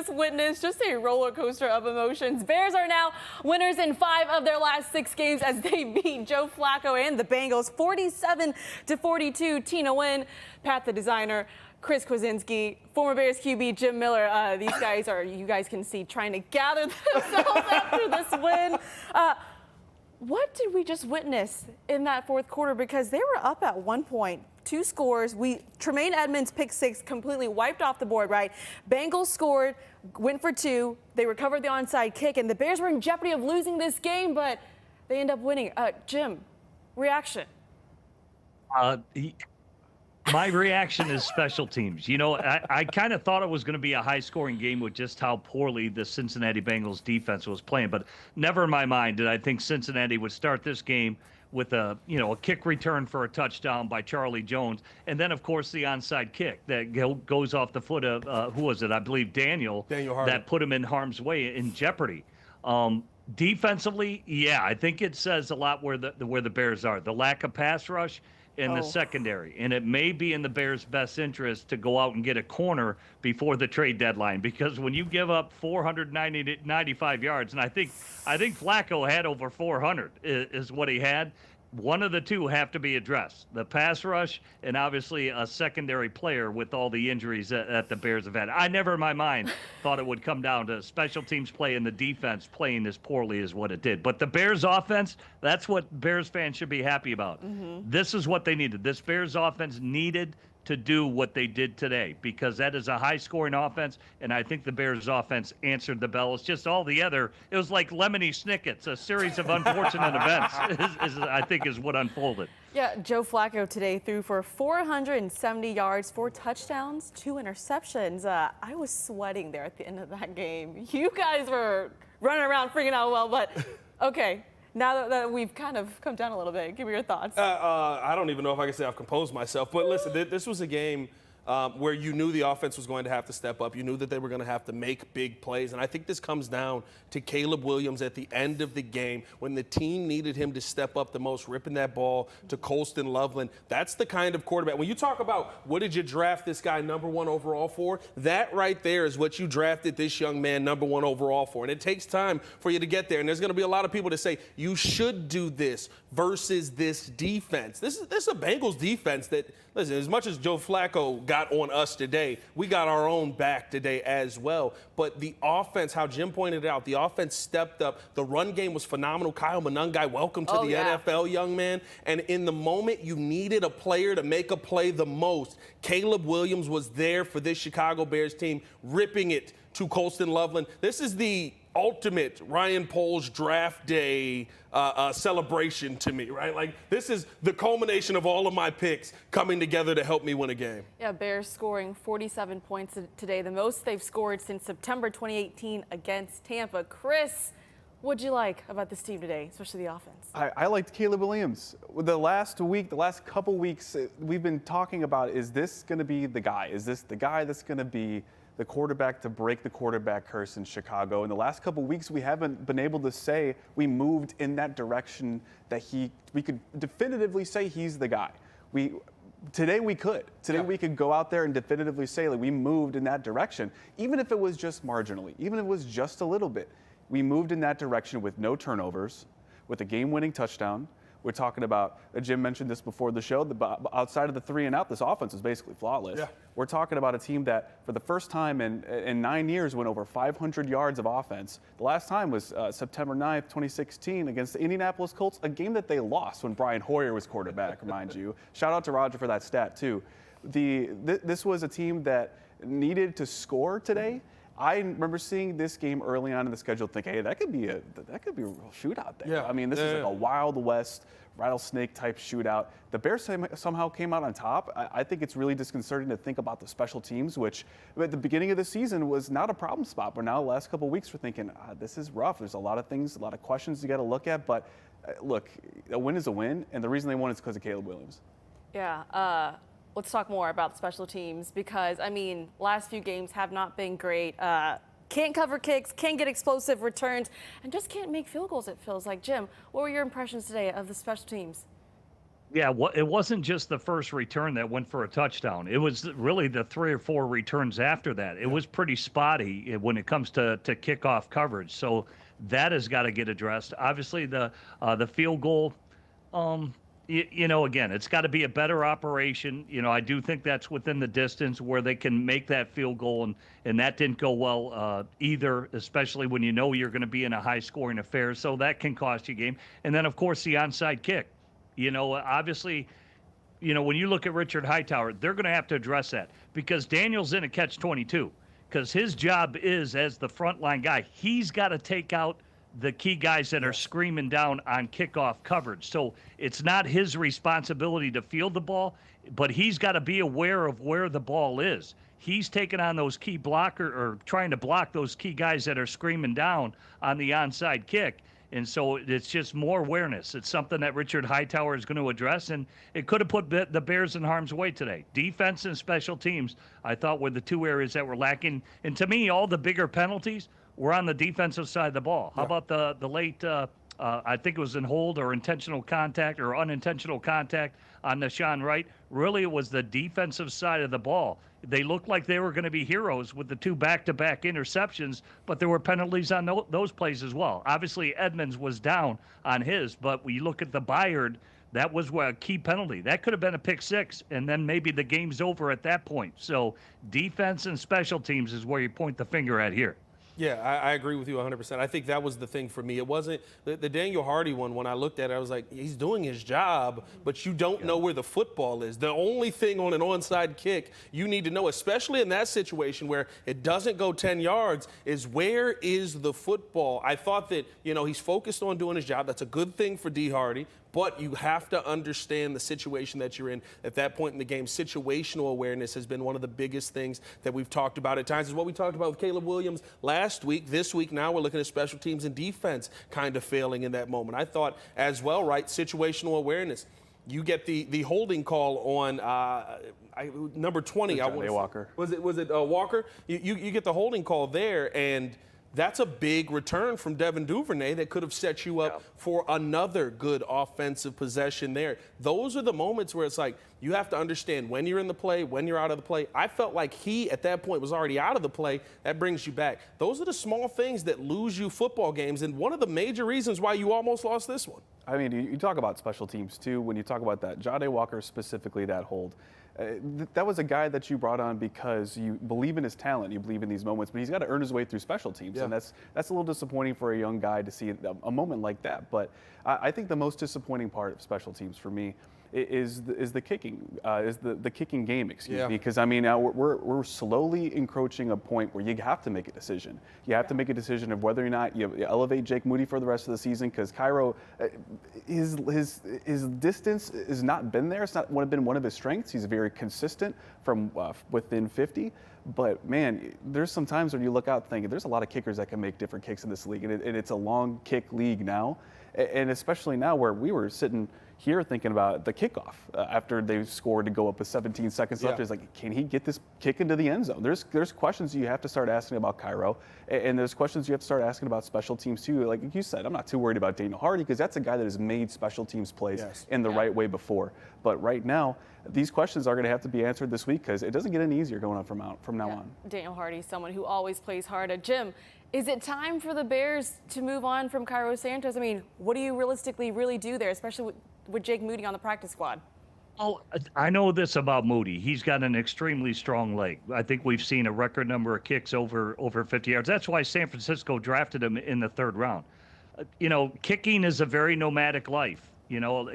just witnessed just a roller coaster of emotions. Bears are now winners in 5 of their last 6 games as they beat Joe Flacco and the Bengals 47-42. Tina Nguyen, Pat the designer, Chris Kwasinski, former Bears QB Jim Miller. These guys are, you guys can see, trying to gather themselves after this win. What did we just witness in that fourth quarter? Because they were up at one point, 2 scores. Tremaine Edmonds' pick 6 completely wiped off the board, right? Bengals scored, went for 2. They recovered the onside kick, and the Bears were in jeopardy of losing this game, but they end up winning. Jim, reaction? My reaction is special teams. You know, I kind of thought it was going to be a high-scoring game with just how poorly the Cincinnati Bengals defense was playing, but never in my mind did I think Cincinnati would start this game with a kick return for a touchdown by Charlie Jones, and then of course the onside kick that goes off the foot of who was it? I believe Daniel that put him in harm's way, in jeopardy. Defensively, yeah, I think it says a lot where the Bears are. The lack of pass rush in the secondary, and it may be in the Bears' best interest to go out and get a corner before the trade deadline, because when you give up 495 yards, and I think Flacco had over 400 is what he had. One of the two have to be addressed: the pass rush and obviously a secondary player with all the injuries that the Bears have had. I never in my mind thought it would come down to special teams play and the defense playing as poorly as what it did. But the Bears offense, that's what Bears fans should be happy about. This is what they needed. This Bears offense needed to do what they did today, because that is a high-scoring offense, and I think the Bears' offense answered the bell. It's just all the other, it was like Lemony Snicket's, a series of unfortunate events, I think is what unfolded. Yeah, Joe Flacco today threw for 470 yards, 4 touchdowns, 2 interceptions. I was sweating there at the end of that game. You guys were running around freaking out, well, but okay. Now that we've kind of come down a little bit, give me your thoughts. I don't even know if I can say I've composed myself. But listen, this was a game where you knew the offense was going to have to step up. You knew that they were going to have to make big plays. And I think this comes down to Caleb Williams at the end of the game when the team needed him to step up the most, ripping that ball to Colston Loveland. That's the kind of quarterback. When you talk about what did you draft this guy #1 overall for, that right there is what you drafted this young man #1 overall for. And it takes time for you to get there. And there's going to be a lot of people that say you should do this versus this defense. This is a Bengals defense that, listen, as much as Joe Flacco got on us today, we got our own back today as well. But the offense, how Jim pointed out, the offense stepped up. The run game was phenomenal. Kyle Monangai, welcome to the NFL, young man. And in the moment you needed a player to make a play the most, Caleb Williams was there for this Chicago Bears team, ripping it to Colston Loveland. This is the ultimate Ryan Poles draft day celebration to me, right? Like, this is the culmination of all of my picks coming together to help me win a game. Yeah, Bears scoring 47 points today, the most they've scored since September 2018 against Tampa. Chris, what'd you like about this team today, especially the offense? I liked Caleb Williams. The last couple weeks, we've been talking about, is this going to be the guy? Is this the guy that's going to be the quarterback to break the quarterback curse in Chicago? In the last couple weeks, we haven't been able to say we moved in that direction, that we could definitively say he's the guy. Today we could. Today we could go out there and definitively say that we moved in that direction, even if it was just marginally, even if it was just a little bit. We moved in that direction with no turnovers, with a game-winning touchdown. We're talking about, Jim mentioned this before the show, outside of the 3 and out, this offense is basically flawless. Yeah. We're talking about a team that, for the first time in 9 years, went over 500 yards of offense. The last time was September 9th, 2016, against the Indianapolis Colts, a game that they lost when Brian Hoyer was quarterback, mind you. Shout out to Roger for that stat, too. This was a team that needed to score today. I remember seeing this game early on in the schedule, thinking, "Hey, that could be a real shootout there." Yeah. I mean, this is like a Wild West rattlesnake type shootout. The Bears somehow came out on top. I think it's really disconcerting to think about the special teams, which at the beginning of the season was not a problem spot. But now the last couple of weeks, we're thinking, this is rough. There's a lot of things, a lot of questions you got to look at. But look, a win is a win, and the reason they won is because of Caleb Williams. Yeah. Let's talk more about special teams because, I mean, last few games have not been great. Can't cover kicks, can't get explosive returns, and just can't make field goals, it feels like. Jim, what were your impressions today of the special teams? Yeah, it wasn't just the first return that went for a touchdown. It was really the 3 or 4 returns after that. It was pretty spotty when it comes to kickoff coverage. So that has got to get addressed. Obviously, the field goal, again, it's got to be a better operation. I do think that's within the distance where they can make that field goal, and that didn't go well either, especially when you're going to be in a high-scoring affair. So that can cost you a game. And then, of course, the onside kick. Obviously, when you look at Richard Hightower, they're going to have to address that because Daniel's in a catch-22 because his job is, as the frontline guy, he's got to take out the key guys that are screaming down on kickoff coverage. So it's not his responsibility to field the ball, but he's got to be aware of where the ball is. He's taking on those key blocker or trying to block those key guys that are screaming down on the onside kick. And so it's just more awareness. It's something that Richard Hightower is going to address, and it could have put the Bears in harm's way today. Defense and special teams, I thought, were the 2 areas that were lacking. And to me, all the bigger penalties were on the defensive side of the ball. How about the late, I think it was in hold or intentional contact or unintentional contact on Nashawn Wright? Really, it was the defensive side of the ball. They looked like they were going to be heroes with the 2 back-to-back interceptions, but there were penalties on those plays as well. Obviously, Edmonds was down on his, but when you look at the Byard, that was a key penalty. That could have been a pick 6, and then maybe the game's over at that point. So defense and special teams is where you point the finger at here. Yeah, I agree with you 100%. I think that was the thing for me. It wasn't the Daniel Hardy one. When I looked at it, I was like, he's doing his job, but you don't know where the football is. The only thing on an onside kick you need to know, especially in that situation where it doesn't go 10 yards, is where is the football? I thought that, he's focused on doing his job. That's a good thing for D. Hardy. But you have to understand the situation that you're in at that point in the game. Situational awareness has been one of the biggest things that we've talked about at times. Is what we talked about with Caleb Williams last week. This week, now we're looking at special teams and defense kind of failing in that moment. I thought as well, right, situational awareness. You get the holding call on number 20. Walker. Was it Walker? You get the holding call there, and that's a big return from Devin Duvernay that could have set you up for another good offensive possession there. Those are the moments where it's like you have to understand when you're in the play, when you're out of the play. I felt like he, at that point, was already out of the play. That brings you back. Those are the small things that lose you football games, and one of the major reasons why you almost lost this one. I mean, you talk about special teams, too. When you talk about that, Jahdae Walker, specifically that hold, that was a guy that you brought on because you believe in his talent, you believe in these moments, but he's got to earn his way through special teams, and that's a little disappointing for a young guy to see a moment like that. But I think the most disappointing part of special teams for me is the kicking, is the kicking game, excuse me. Because, I mean, now we're slowly encroaching a point where you have to make a decision. You have to make a decision of whether or not you elevate Jake Moody for the rest of the season, because Cairo, his distance has not been there. It's not been one of his strengths. He's very consistent from within 50. But, man, there's some times when you look out thinking there's a lot of kickers that can make different kicks in this league, and it's a long kick league now. And especially now where we were sitting here thinking about the kickoff after they scored to go up with 17 seconds left. It's like, can he get this kick into the end zone? There's questions you have to start asking about Cairo, and there's questions you have to start asking about special teams too. Like you said, I'm not too worried about Daniel Hardy because that's a guy that has made special teams plays in the right way before. But right now, these questions are going to have to be answered this week because it doesn't get any easier going on from now on. Daniel Hardy, someone who always plays hard. Jim, is it time for the Bears to move on from Cairo Santos? I mean, what do you realistically really do there, especially with Jake Moody on the practice squad? Oh, I know this about Moody. He's got an extremely strong leg. I think we've seen a record number of kicks over 50 yards. That's why San Francisco drafted him in the 3rd round. Kicking is a very nomadic life.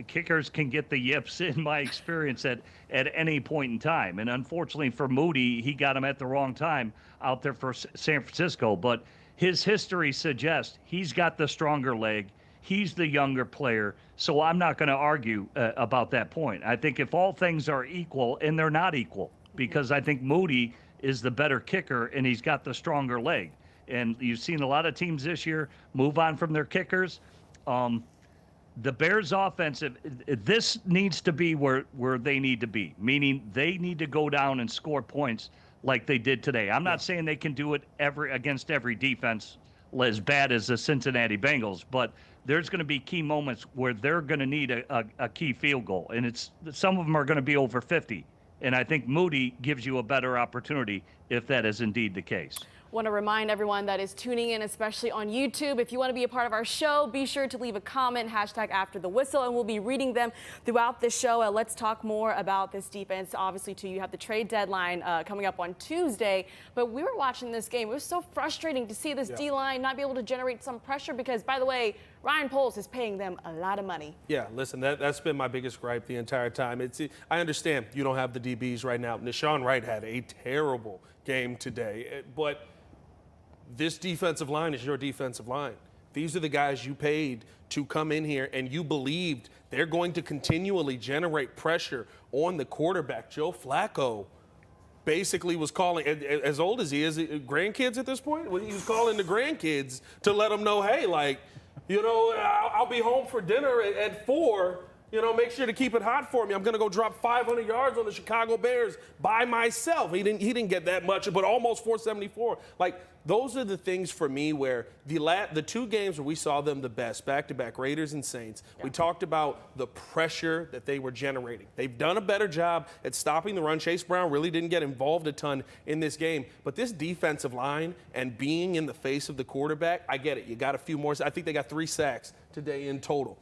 Kickers can get the yips, in my experience, at any point in time. And unfortunately for Moody, he got him at the wrong time out there for San Francisco. But his history suggests he's got the stronger leg. He's the younger player. So I'm not going to argue about that point. I think if all things are equal, and they're not equal, because I think Moody is the better kicker and he's got the stronger leg. And you've seen a lot of teams this year move on from their kickers. The Bears offensive, this needs to be where they need to be, meaning they need to go down and score points like they did today. I'm not saying they can do it against every defense as bad as the Cincinnati Bengals, but there's going to be key moments where they're going to need a key field goal. And some of them are going to be over 50. And I think Moody gives you a better opportunity if that is indeed the case. Want to remind everyone that is tuning in, especially on YouTube, if you want to be a part of our show, be sure to leave a comment, #AfterTheWhistle, and we'll be reading them throughout the show. Let's talk more about this defense. Obviously, too, you have the trade deadline coming up on Tuesday, but we were watching this game. It was so frustrating to see this D-line not be able to generate some pressure because, by the way, Ryan Poles is paying them a lot of money. Yeah, listen, that's been my biggest gripe the entire time. I understand you don't have the DBs right now. Nashawn Wright had a terrible game today, but this defensive line is your defensive line. These are the guys you paid to come in here, and you believed they're going to continually generate pressure on the quarterback. Joe Flacco basically was calling, as old as he is, grandkids at this point? He was calling the grandkids to let them know, hey, like, you know, I'll be home for dinner at 4. You know, make sure to keep it hot for me. I'm going to go drop 500 yards on the Chicago Bears by myself. He didn't get that much, but almost 474. Like, those are the things for me where the 2 games where we saw them the best, back-to-back, Raiders and Saints, we talked about the pressure that they were generating. They've done a better job at stopping the run. Chase Brown really didn't get involved a ton in this game. But this defensive line and being in the face of the quarterback, I get it. You got a few more. I think they got 3 sacks today in total.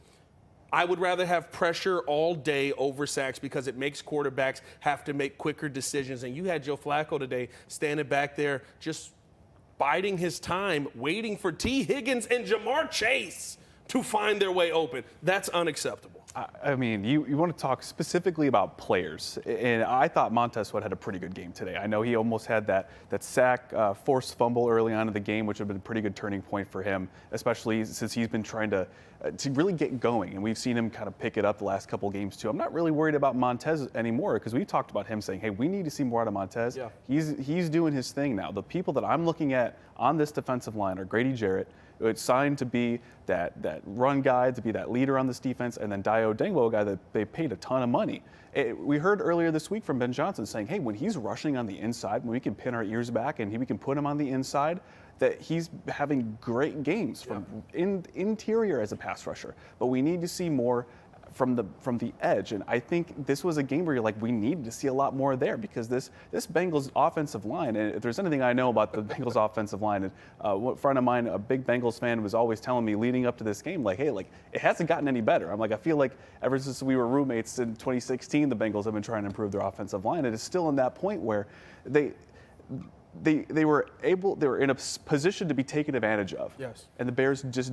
I would rather have pressure all day over sacks because it makes quarterbacks have to make quicker decisions. And you had Joe Flacco today standing back there just biding his time, waiting for T. Higgins and Jamar Chase to find their way open. That's unacceptable. I mean, you want to talk specifically about players, and I thought Montez Sweat had a pretty good game today. I know he almost had that sack, forced fumble early on in the game, which would have been a pretty good turning point for him, especially since he's been trying to really get going, and we've seen him kind of pick it up the last couple games too. I'm not really worried about Montez anymore because we talked about him saying, hey, we need to see more out of Montez. Yeah. He's doing his thing now. The people that I'm looking at on this defensive line are Grady Jarrett, it's signed to be that run guy, to be that leader on this defense, and then Dio Dengwo, a guy that they paid a ton of money. We heard earlier this week from Ben Johnson saying, hey, when he's rushing on the inside, when we can pin our ears back and we can put him on the inside, that he's having great games from interior as a pass rusher. But we need to see more from the edge, and I think this was a game where you're like, we needed to see a lot more there because this Bengals offensive line, and if there's anything I know about the Bengals offensive line, and a friend of mine, a big Bengals fan, was always telling me leading up to this game, like, hey, like, it hasn't gotten any better. I'm like, I feel like ever since we were roommates in 2016, the Bengals have been trying to improve their offensive line, and it's still in that point where they were in a position to be taken advantage of. Yes. And the Bears just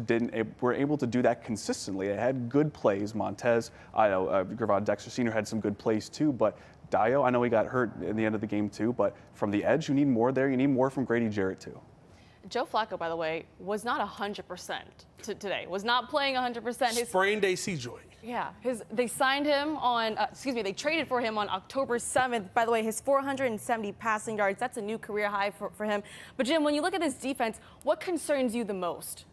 were able to do that consistently. They had good plays. Montez, I know Gervon Dexter Sr. had some good plays too, but Dio, I know he got hurt in the end of the game too, but from the edge, you need more there. You need more from Grady Jarrett too. Joe Flacco, by the way, was not 100% today. Was not playing 100%. Sprained AC joint. Yeah, they signed him on, they traded for him on October 7th. By the way, his 470 passing yards, that's a new career high for him. But Jim, when you look at this defense, what concerns you the most?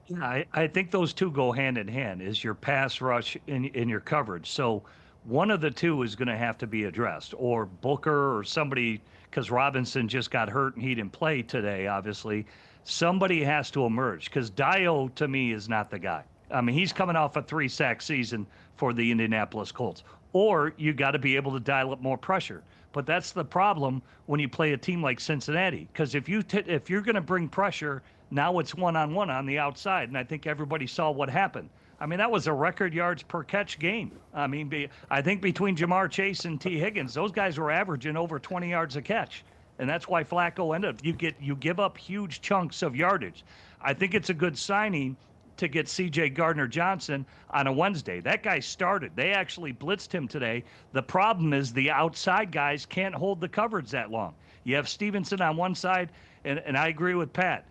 Yeah, I think those two go hand in hand, is your pass rush in your coverage. So one of the two is going to have to be addressed, or Booker or somebody, because Robinson just got hurt and he didn't play today, obviously. Somebody has to emerge, because Dio, to me, is not the guy. I mean, he's coming off a 3-sack season for the Indianapolis Colts. Or you got to be able to dial up more pressure. But that's the problem when you play a team like Cincinnati, because if you're going to bring pressure, now it's one-on-one on the outside, and I think everybody saw what happened. I mean, that was a record yards per catch game. I mean, I think between Jamar Chase and T. Higgins, those guys were averaging over 20 yards a catch. And that's why Flacco ended up, you give up huge chunks of yardage. I think it's a good signing to get C.J. Gardner-Johnson on a Wednesday. That guy started. They actually blitzed him today. The problem is the outside guys can't hold the coverage that long. You have Stevenson on one side, and I agree with Pat.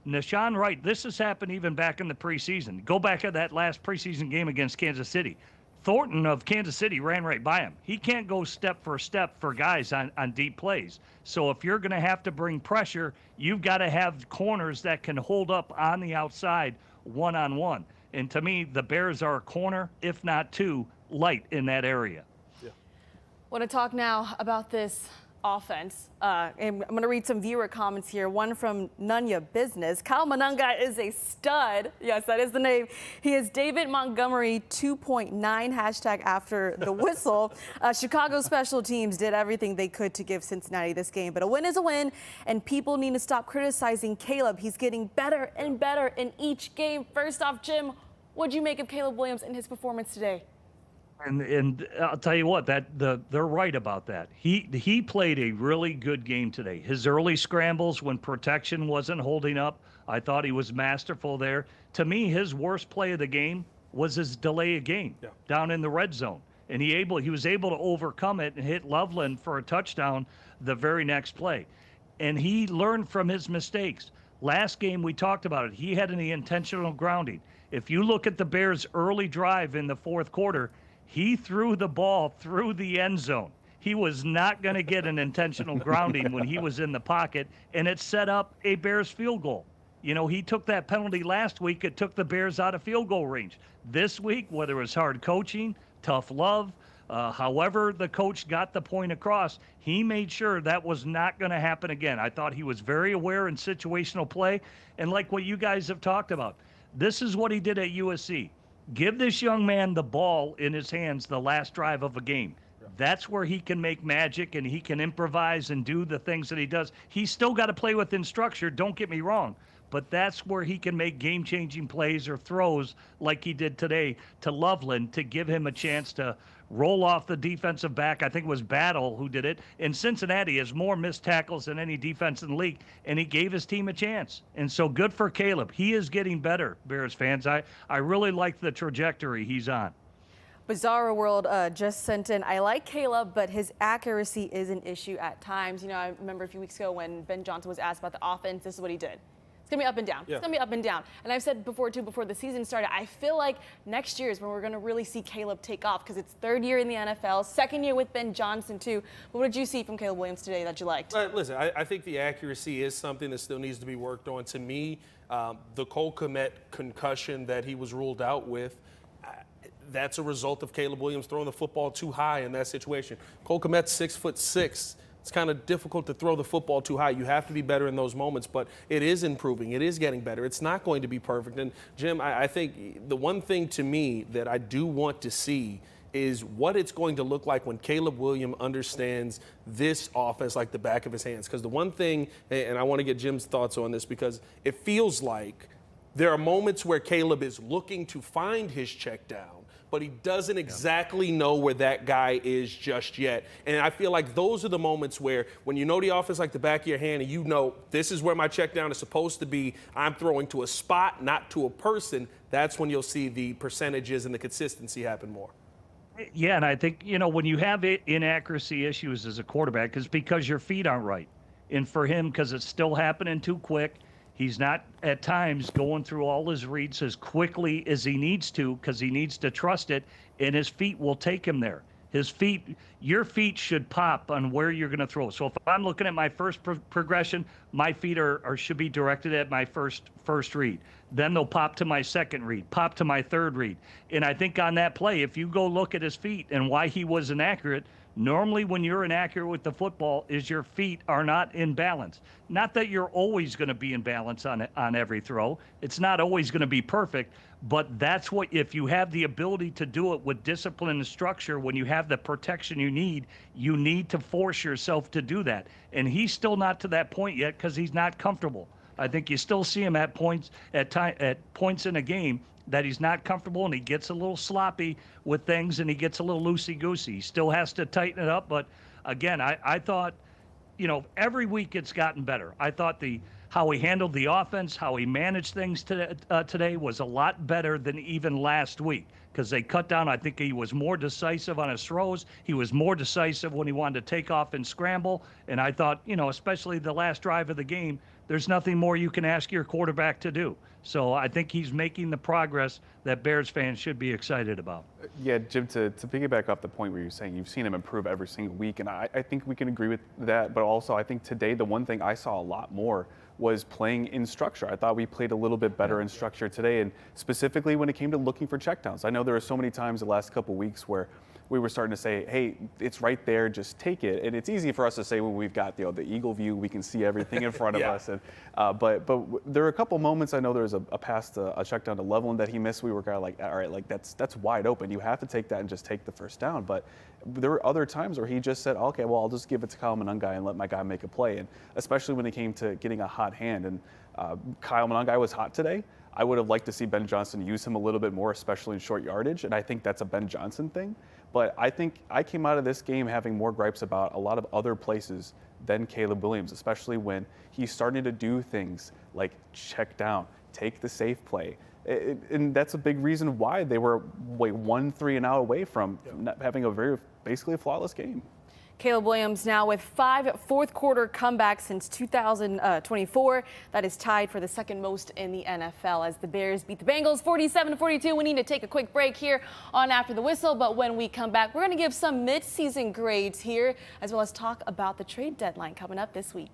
Nashawn Wright, this has happened even back in the preseason. Go back at that last preseason game against Kansas City. Thornton of Kansas City ran right by him. He can't go step for step for guys on deep plays. So if you're going to have to bring pressure, you've got to have corners that can hold up on the outside one-on-one. And to me, the Bears are a corner, if not two, light in that area. Want to talk now about this offense. And I'm going to read some viewer comments here. One from Nunya Business. Kyle Monangai is a stud. Yes, that is the name. He is David Montgomery 2.9 hashtag after the whistle. Chicago special teams did everything they could to give Cincinnati this game, but a win is a win, and people need to stop criticizing Caleb. He's getting better and better in each game. First off, Jim, what'd you make of Caleb Williams and his performance today? And I'll tell you what, they're right about that. He played a really good game today. His early scrambles when protection wasn't holding up, I thought he was masterful there. To me, his worst play of the game was his delay of game down in the red zone. And he was able to overcome it and hit Loveland for a touchdown the very next play. And he learned from his mistakes. Last game we talked about it. He had an intentional grounding. If you look at the Bears' early drive in the fourth quarter, he threw the ball through the end zone. He was not going to get an intentional grounding when he was in the pocket, and it set up a Bears field goal. You know, he took that penalty last week. It took the Bears out of field goal range. This week, whether it was hard coaching, tough love, however the coach got the point across, he made sure that was not going to happen again. I thought he was very aware in situational play, and like what you guys have talked about, this is what he did at USC. Give this young man the ball in his hands the last drive of a game. That's where he can make magic and he can improvise and do the things that he does. He's still got to play within structure, don't get me wrong, but that's where he can make game-changing plays or throws like he did today to Loveland to give him a chance to roll off the defensive back. I think it was Battle who did it. And Cincinnati has more missed tackles than any defense in the league, and he gave his team a chance. And so good for Caleb. He is getting better, Bears fans. I really like the trajectory he's on. Bizarro World just sent in, I like Caleb, but his accuracy is an issue at times. You know, I remember a few weeks ago when Ben Johnson was asked about the offense, this is what he did. It's going to be up and down. Yeah. It's going to be up and down. And I've said before, too, before the season started, I feel like next year is when we're going to really see Caleb take off because it's third year in the NFL, second year with Ben Johnson, too. But what did you see from Caleb Williams today that you liked? Listen, I think the accuracy is something that still needs to be worked on. To me, the Cole Kmet concussion that he was ruled out with, that's a result of Caleb Williams throwing the football too high in that situation. Cole Kmet's 6'6". It's kind of difficult to throw the football too high. You have to be better in those moments, but it is improving. It is getting better. It's not going to be perfect. And, Jim, I think the one thing to me that I do want to see is what it's going to look like when Caleb Williams understands this offense like the back of his hands. Because the one thing, and I want to get Jim's thoughts on this, because it feels like there are moments where Caleb is looking to find his check down, but he doesn't exactly know where that guy is just yet. And I feel like those are the moments where when you know the offense like the back of your hand and you know this is where my check down is supposed to be, I'm throwing to a spot, not to a person, that's when you'll see the percentages and the consistency happen more. Yeah, and I think, you know, when you have inaccuracy issues as a quarterback, it's because your feet aren't right. And for him, because it's still happening too quick, he's not at times going through all his reads as quickly as he needs to because he needs to trust it, and his feet will take him there. Your feet should pop on where you're going to throw. So if I'm looking at my first progression, my feet should be directed at my first read. Then they'll pop to my second read, pop to my third read. And I think on that play, if you go look at his feet and why he was inaccurate, normally when you're inaccurate with the football is your feet are not in balance. Not that you're always going to be in balance on every throw. It's not always going to be perfect, but that's what, if you have the ability to do it with discipline and structure, when you have the protection you need to force yourself to do that. And he's still not to that point yet because he's not comfortable. I think you still see him at points in a game that he's not comfortable, and he gets a little sloppy with things, and he gets a little loosey-goosey. He still has to tighten it up, but again, I thought, you know, every week it's gotten better. I thought how he handled the offense, how he managed things today was a lot better than even last week because they cut down. I think he was more decisive on his throws. He was more decisive when he wanted to take off and scramble, and I thought, you know, especially the last drive of the game, there's nothing more you can ask your quarterback to do. So I think he's making the progress that Bears fans should be excited about. Yeah, Jim, to piggyback off the point where you're saying you've seen him improve every single week, and I think we can agree with that. But also, I think today the one thing I saw a lot more was playing in structure. I thought we played a little bit better in structure today, and specifically when it came to looking for checkdowns. I know there were so many times the last couple weeks where we were starting to say, hey, it's right there, just take it. And it's easy for us to say when we've got, the eagle view, we can see everything in front of us. And but there were a couple moments. I know there was a pass to a check down to Loveland that he missed. We were kind of like, all right, like that's wide open. You have to take that and just take the first down. But there were other times where he just said, okay, well, I'll just give it to Kyle Monangai and let my guy make a play. And especially when it came to getting a hot hand. And Kyle Monangai was hot today. I would have liked to see Ben Johnson use him a little bit more, especially in short yardage, and I think that's a Ben Johnson thing. But I think I came out of this game having more gripes about a lot of other places than Caleb Williams, especially when he's starting to do things like check down, take the safe play. And that's a big reason why they were 1-3 and out away from not having basically a flawless game. Caleb Williams now with 5 fourth-quarter comebacks since 2024. That is tied for the second most in the NFL as the Bears beat the Bengals 47-42. We need to take a quick break here on After the Whistle, but when we come back, we're going to give some mid-season grades here, as well as talk about the trade deadline coming up this week.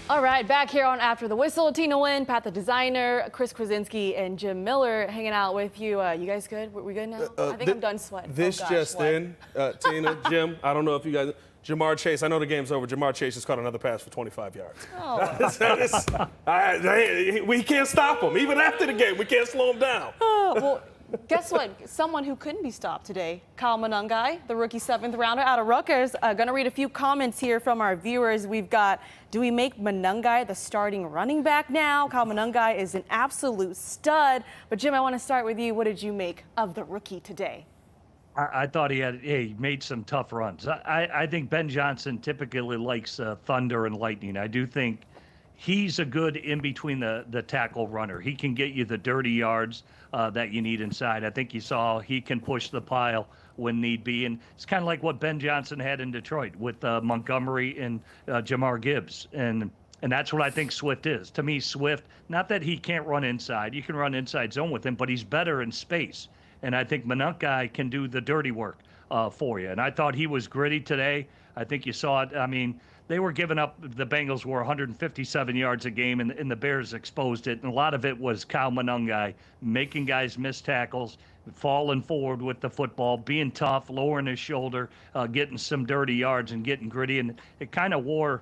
All right, back here on After the Whistle, Tina Nguyen, Pat the Designer, Chris Krasinski, and Jim Miller hanging out with you. You guys good? We good now? I think I'm done sweating. This just in, Tina, Jim, I don't know if you guys, Jamar Chase, I know the game's over. Jamar Chase just caught another pass for 25 yards. Oh. We can't stop him. Even after the game, we can't slow him down. Well, guess what? Someone who couldn't be stopped today, Kyle Monangai, the rookie 7th rounder out of Rutgers. Going to read a few comments here from our viewers. We've got, do we make Monangai the starting running back now? Kyle Monangai is an absolute stud. But Jim, I want to start with you. What did you make of the rookie today? I thought he made some tough runs. I think Ben Johnson typically likes thunder and lightning. I do think he's a good in between the tackle runner. He can get you the dirty yards that you need inside. I think you saw he can push the pile when need be. And it's kind of like what Ben Johnson had in Detroit with Montgomery and Jamar Gibbs. And that's what I think Swift is. To me, Swift, not that he can't run inside. You can run inside zone with him, but he's better in space. And I think Monangai can do the dirty work for you. And I thought he was gritty today. I think you saw it. I mean, they were giving up, the Bengals were 157 yards a game, and the Bears exposed it. And a lot of it was Kyle Monangai making guys miss tackles, falling forward with the football, being tough, lowering his shoulder, getting some dirty yards and getting gritty. And it kind of wore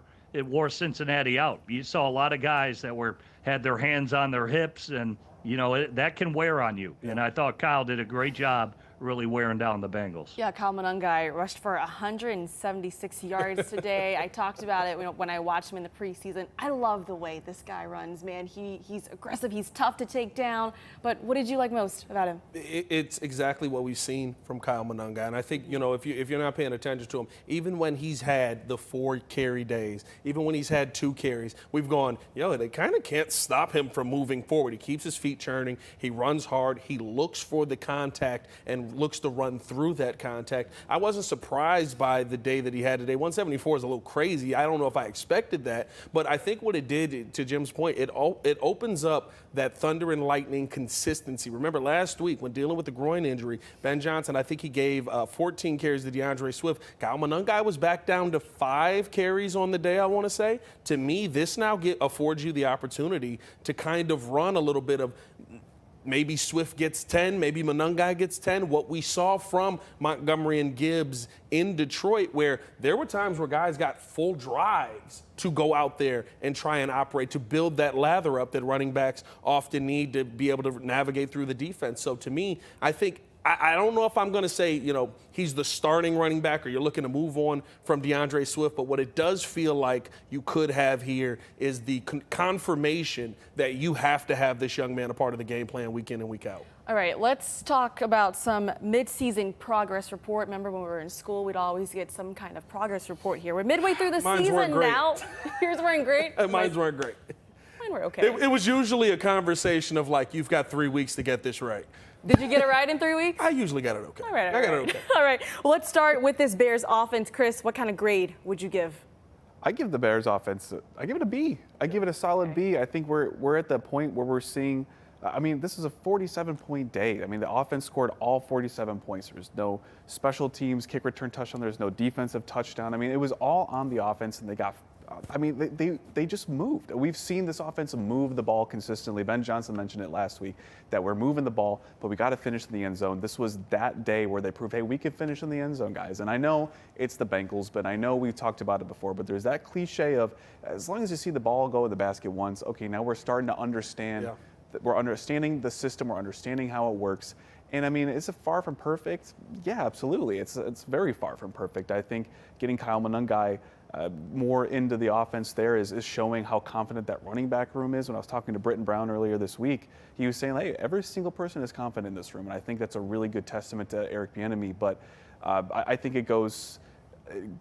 Cincinnati out. You saw a lot of guys that had their hands on their hips, and that can wear on you. And I thought Kyle did a great job really wearing down the Bengals. Yeah, Kyle Monangai rushed for 176 yards today. I talked about it when I watched him in the preseason. I love the way this guy runs, man. He's aggressive. He's tough to take down. But what did you like most about him? It's exactly what we've seen from Kyle Monangai. And I think, if you're not paying attention to him, even when he's had the 4 carry days, even when he's had 2 carries, we've gone, they kind of can't stop him from moving forward. He keeps his feet churning. He runs hard. He looks for the contact and looks to run through that contact. I wasn't surprised by the day that he had today. 174 is a little crazy. I don't know if I expected that, but I think what it did, to Jim's point, it opens up that thunder and lightning consistency. Remember last week when dealing with the groin injury, Ben Johnson, I think he gave 14 carries to DeAndre Swift. Kyle Monangai was back down to 5 carries on the day, I want to say. To me, this now affords you the opportunity to kind of run a little bit of maybe Swift gets 10, maybe Monangai gets 10. What we saw from Montgomery and Gibbs in Detroit, where there were times where guys got full drives to go out there and try and operate, to build that lather up that running backs often need to be able to navigate through the defense. So to me, I think I don't know if I'm going to say, he's the starting running back or you're looking to move on from DeAndre Swift, but what it does feel like you could have here is the confirmation that you have to have this young man a part of the game plan week in and week out. All right, let's talk about some midseason progress report. Remember when we were in school, we'd always get some kind of progress report here. We're midway through the season now. Yours weren't great? Mine's weren't great. Mine were okay. It was usually a conversation of like, you've got 3 weeks to get this right. Did you get it right in 3 weeks? I usually got it okay. All right. I got it okay. All right. Well, let's start with this Bears offense. Chris, what kind of grade would you give? I give the Bears offense, I give it a B. I give it a solid B. I think we're at the point where we're seeing, this is a 47-point day. The offense scored all 47 points. There's no special teams, kick return touchdown. There's no defensive touchdown. It was all on the offense, and they got they just moved. We've seen this offense move the ball consistently. Ben Johnson mentioned it last week that we're moving the ball, but we got to finish in the end zone. This was that day where they proved, hey, we can finish in the end zone, guys. And I know it's the Bengals, but I know we've talked about it before, but there's that cliche of as long as you see the ball go in the basket once, okay, now we're starting to understand. Yeah. We're understanding the system. We're understanding how it works. And is it far from perfect? Yeah, absolutely. It's very far from perfect. I think getting Kyle Monangai more into the offense there is showing how confident that running back room is. When I was talking to Britton Brown earlier this week, he was saying, hey, every single person is confident in this room. And I think that's a really good testament to Eric Bieniemy. But I think it goes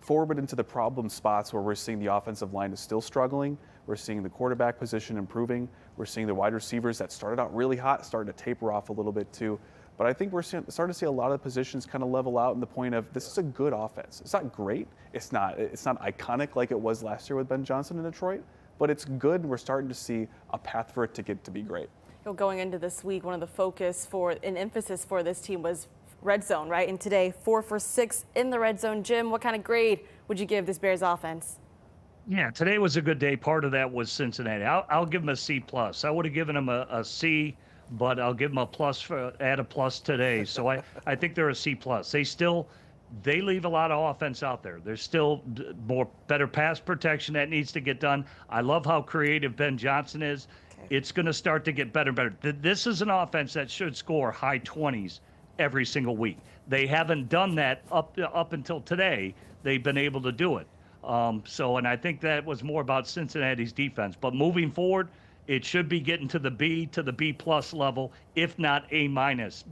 forward into the problem spots where we're seeing the offensive line is still struggling. We're seeing the quarterback position improving. We're seeing the wide receivers that started out really hot starting to taper off a little bit too. But I think we're starting to see a lot of positions kind of level out in the point of this is a good offense. It's not great. It's not iconic like it was last year with Ben Johnson in Detroit, but it's good. We're starting to see a path for it to get to be great. Going into this week, one of the focus and emphasis for this team was red zone, right? And today, 4 for 6 in the red zone. Jim, what kind of grade would you give this Bears offense? Yeah, today was a good day. Part of that was Cincinnati. I'll give them a C+. I would have given them a C, but I'll give them a plus add a plus today. So I think they're a C+. They leave a lot of offense out there. There's still better pass protection that needs to get done. I love how creative Ben Johnson is. Okay. It's going to start to get better and better. This is an offense that should score high 20s every single week. They haven't done that up until today. They've been able to do it. And I think that was more about Cincinnati's defense. But moving forward, it should be getting to the B plus level, if not A-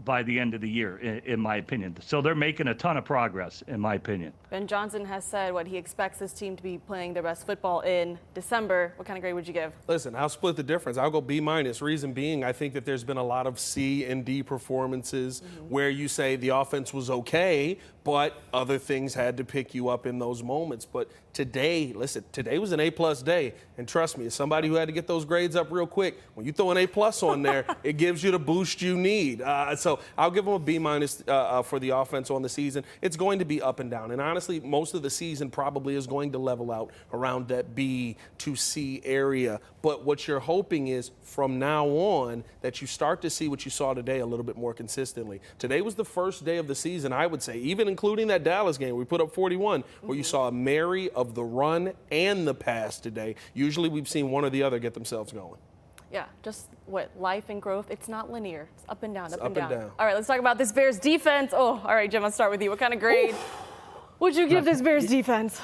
by the end of the year, in my opinion. So they're making a ton of progress, in my opinion. Ben Johnson has said what he expects this team to be playing their best football in December. What kind of grade would you give? Listen, I'll split the difference. I'll go B-. Reason being, I think that there's been a lot of C and D performances where you say the offense was okay, but other things had to pick you up in those moments. But today, listen, today was an A+ day. And trust me, as somebody who had to get those grades up real quick, when you throw an A+ on there, it gives you the boost you need. So I'll give them a B- for the offense on the season. It's going to be up and down. And honestly, most of the season probably is going to level out around that B to C area. But what you're hoping is from now on that you start to see what you saw today a little bit more consistently. Today was the first day of the season, I would say, even including that Dallas game where we put up 41, where you saw a marry of the run and the pass today. Usually we've seen one or the other get themselves going. Yeah, just what, life and growth, it's not linear. It's up and down, up and up and down. down. All right, let's talk about this Bears defense. Oh, all right, Jim, I'll start with you. What kind of grade would you give this Bears defense?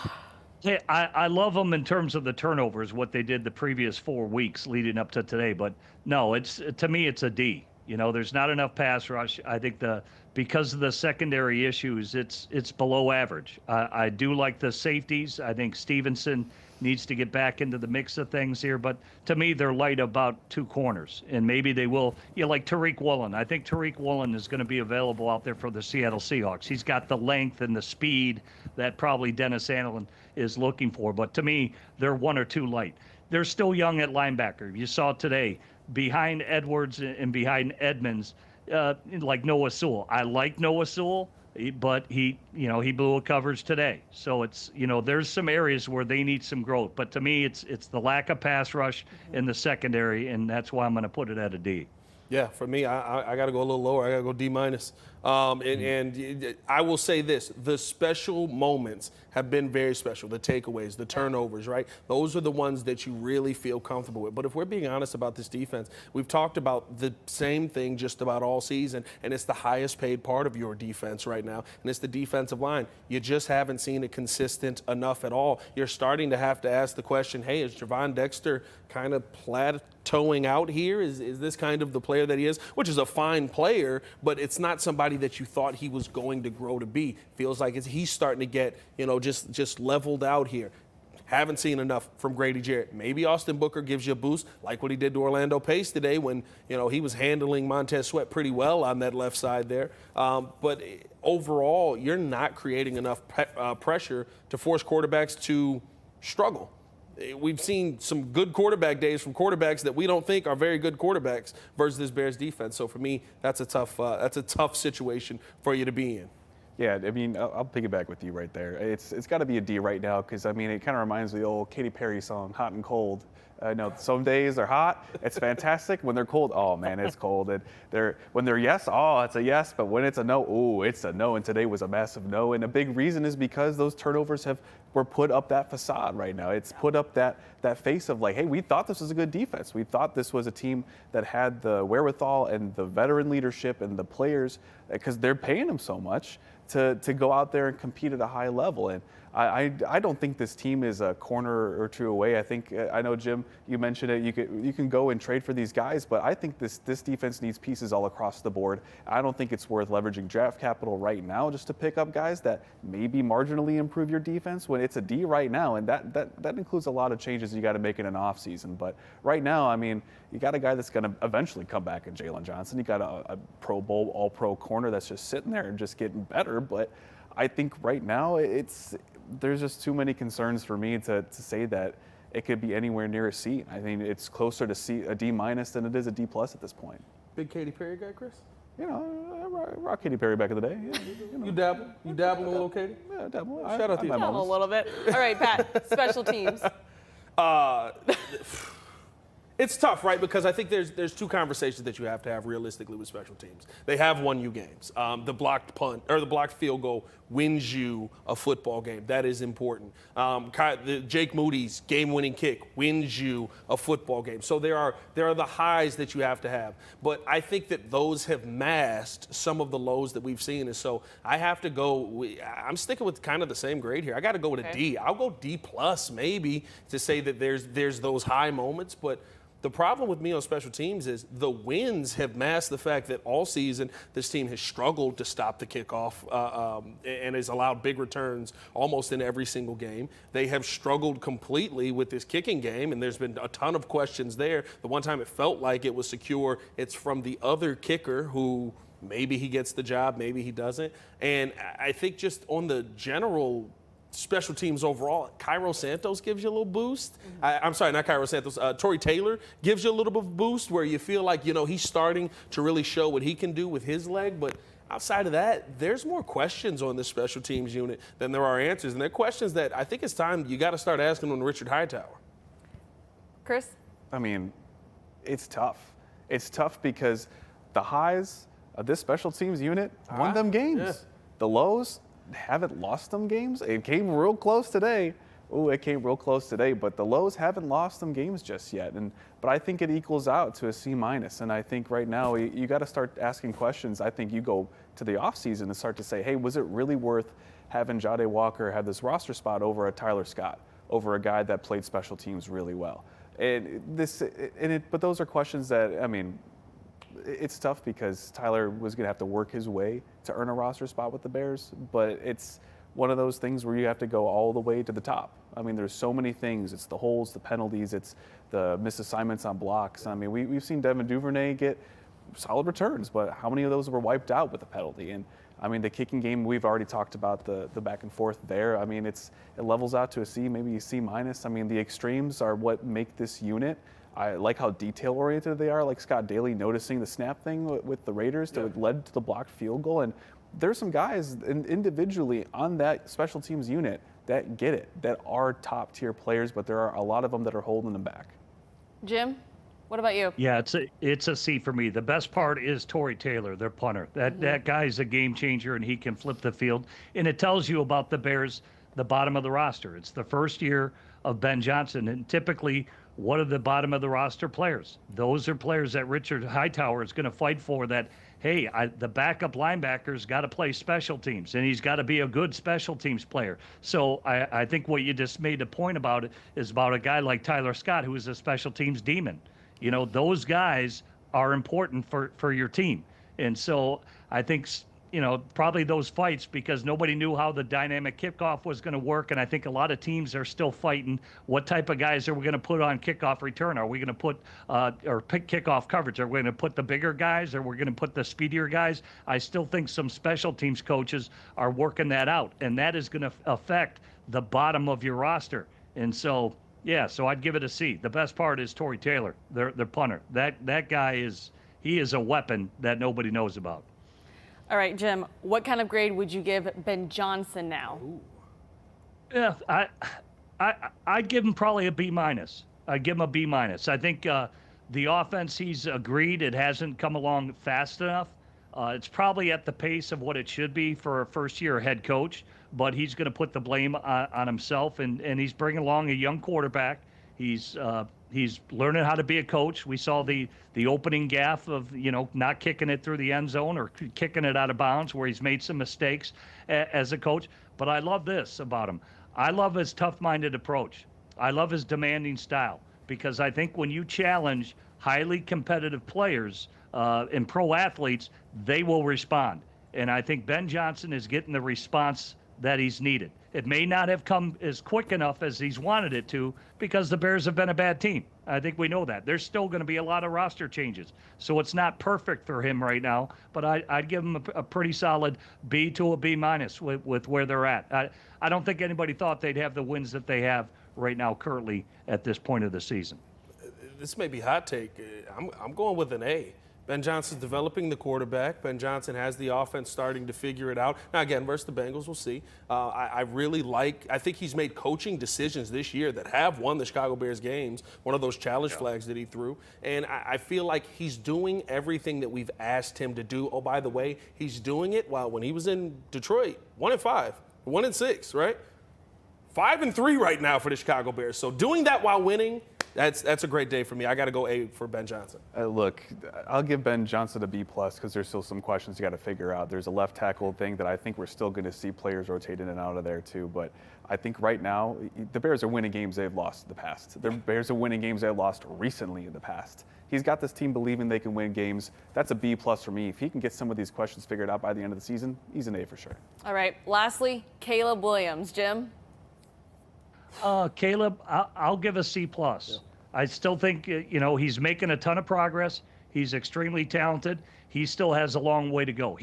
Hey, I love them in terms of the turnovers, what they did the previous 4 weeks leading up to today. But no, to me, it's a D. You know, there's not enough pass rush. I think because of the secondary issues, it's below average. I do like the safeties. I think Stevenson needs to get back into the mix of things here. But to me, they're light about 2 corners. And maybe they will, like Tariq Woolen. I think Tariq Woolen is going to be available out there for the Seattle Seahawks. He's got the length and the speed that probably Dennis Allen is looking for. But to me, they're 1 or 2 light. They're still young at linebacker. You saw today, behind Edwards and behind Edmonds, like Noah Sewell. I like Noah Sewell, but he blew a coverage today. So it's, there's some areas where they need some growth. But to me, it's the lack of pass rush in the secondary, and that's why I'm going to put it at a D. Yeah, for me, I got to go a little lower. I got to go D-. And I will say this, the special moments have been very special, the takeaways, the turnovers, right? Those are the ones that you really feel comfortable with. But if we're being honest about this defense, we've talked about the same thing just about all season, and it's the highest paid part of your defense right now, and it's the defensive line. You just haven't seen it consistent enough at all. You're starting to have to ask the question, hey, is Javon Dexter kind of plateauing out here? Is this kind of the player that he is? Which is a fine player, but it's not somebody that you thought he was going to grow to be. Feels like he's starting to get, just leveled out here. Haven't seen enough from Grady Jarrett. Maybe Austin Booker gives you a boost, like what he did to Orlando Pace today when, he was handling Montez Sweat pretty well on that left side there. But overall, you're not creating enough pressure to force quarterbacks to struggle. We've seen some good quarterback days from quarterbacks that we don't think are very good quarterbacks versus this Bears defense. So for me, that's a tough situation for you to be in. Yeah, I mean, I'll piggyback with you right there. It's got to be a D right now because, I mean, it kind of reminds me of the old Katy Perry song, Hot and Cold. Some days they're hot, it's fantastic. When they're cold, oh, man, it's cold. And when they're yes, oh, it's a yes. But when it's a no, oh, it's a no. And today was a massive no. And a big reason is because those turnovers were put up that facade right now. It's put up that face of like, hey, we thought this was a good defense. We thought this was a team that had the wherewithal and the veteran leadership and the players, because they're paying them so much, to go out there and compete at a high level. And I don't think this team is a corner or two away. I know, Jim, you mentioned it. You can go and trade for these guys, but I think this defense needs pieces all across the board. I don't think it's worth leveraging draft capital right now just to pick up guys that maybe marginally improve your defense when it's a D right now, and that includes a lot of changes you got to make in an offseason. But right now, I mean, you got a guy that's going to eventually come back in Jalen Johnson. You got a Pro Bowl, All-Pro corner that's just sitting there and just getting better. But I think right now there's just too many concerns for me to say that it could be anywhere near a C. I think it's closer to a D- than it is a D+ at this point. Big Katy Perry guy, Chris? I rock Katy Perry back in the day. Yeah, You dabble? You dabble a little, Katy? Yeah, dabble. Shout out to you. A little bit. All right, Pat, special teams. It's tough, right? Because I think there's 2 conversations that you have to have realistically with special teams. They have won you games. The blocked punt or the blocked field goal wins you a football game. That is important. Jake Moody's game-winning kick wins you a football game. So there are the highs that you have to have. But I think that those have masked some of the lows that we've seen. And so I have to go. I'm sticking with kind of the same grade here. I got to go with a D. I'll go D+ maybe to say that there's those high moments, but the problem with me on special teams is the wins have masked the fact that all season this team has struggled to stop the kickoff and has allowed big returns almost in every single game. They have struggled completely with this kicking game, and there's been a ton of questions there. The one time it felt like it was secure, it's from the other kicker who maybe he gets the job, maybe he doesn't. And I think just on the general special teams overall, Cairo Santos gives you a little boost. I'm sorry, not Cairo Santos. Torrey Taylor gives you a little bit of boost where you feel like, he's starting to really show what he can do with his leg. But outside of that, there's more questions on this special teams unit than there are answers. And they're questions that I think it's time you got to start asking on Richard Hightower. Chris? I mean, it's tough. It's tough because the highs of this special teams unit won them games. Yeah. The lows haven't lost them games. It came real close today oh, it came real close today, but the lows haven't lost them games just yet. But I think it equals out to a C-. And I think right now you got to start asking questions. I think you go to the offseason and start to say, hey, was it really worth having Jahdae Walker have this roster spot over a Tyler Scott, over a guy that played special teams really well? But those are questions that, I mean, it's tough because Tyler was going to have to work his way to earn a roster spot with the Bears, but it's one of those things where you have to go all the way to the top. I mean, there's so many things. It's the holes, the penalties, it's the missed assignments on blocks. I mean, we've seen Devin Duvernay get solid returns, but how many of those were wiped out with a penalty? And I mean, the kicking game, we've already talked about the back and forth there. I mean, it levels out to a C, maybe a C-. I mean, the extremes are what make this unit. I like how detail-oriented they are, like Scott Daly noticing the snap thing with the Raiders that led to the blocked field goal. And there's some guys individually on that special teams unit that get it, that are top-tier players, but there are a lot of them that are holding them back. Jim, what about you? Yeah, it's a C for me. The best part is Torrey Taylor, their punter. That guy's a game changer, and he can flip the field. And it tells you about the Bears, the bottom of the roster. It's the first year of Ben Johnson, and typically, what are the bottom of the roster players? Those are players that Richard Hightower is going to fight for, that, hey, the backup linebacker's got to play special teams, and he's got to be a good special teams player. So I think what you just made a point about is about a guy like Tyler Scott, who is a special teams demon. You know, those guys are important for your team. And so I think, you know, probably those fights, because nobody knew how the dynamic kickoff was going to work. And I think a lot of teams are still fighting what type of guys are we going to put on kickoff return? Are we going to put or pick kickoff coverage? Are we going to put the bigger guys, or we're going to put the speedier guys? I still think some special teams coaches are working that out, and that is going to affect the bottom of your roster. And so, yeah, so I'd give it a C. The best part is Torrey Taylor, their punter. That guy he is a weapon that nobody knows about. All right, Jim, what kind of grade would you give Ben Johnson now? Ooh. Yeah, I'd give him probably a B-. I'd give him a B-. I think the offense, he's agreed, it hasn't come along fast enough. It's probably at the pace of what it should be for a first-year head coach, but he's going to put the blame on himself, and he's bringing along a young quarterback. He's learning how to be a coach. We saw the opening gaffe of, you know, not kicking it through the end zone or kicking it out of bounds, where he's made some mistakes as a coach. But I love this about him. I love his tough-minded approach. I love his demanding style, because I think when you challenge highly competitive players and pro athletes, they will respond. And I think Ben Johnson is getting the response that he's needed. It may not have come as quick enough as he's wanted it to, because the Bears have been a bad team. I think we know that. There's still going to be a lot of roster changes. So it's not perfect for him right now, but I'd give him a pretty solid B to a B- with where they're at. I don't think anybody thought they'd have the wins that they have right now currently at this point of the season. This may be hot take. I'm going with an A. Ben Johnson's developing the quarterback. Ben Johnson has the offense starting to figure it out. Now, again, versus the Bengals, we'll see. I think he's made coaching decisions this year that have won the Chicago Bears games, one of those challenge flags that he threw. And I feel like he's doing everything that we've asked him to do. Oh, by the way, he's doing it while when he was in Detroit, 1-5, 1-6, right? 5-3 right now for the Chicago Bears. So doing that while winning, that's a great day for me. I got to go A for Ben Johnson. Look, I'll give Ben Johnson a B+ because there's still some questions you got to figure out. There's a left tackle thing that I think we're still going to see players rotate in and out of there too. But I think right now the Bears are winning games they've lost in the past. The Bears are winning games they've lost recently in the past. He's got this team believing they can win games. That's a B+ for me. If he can get some of these questions figured out by the end of the season, he's an A for sure. All right. Lastly, Caleb Williams. Jim? Caleb, I'll give a C+. Yeah. I still think, he's making a ton of progress. He's extremely talented. He still has a long way to go.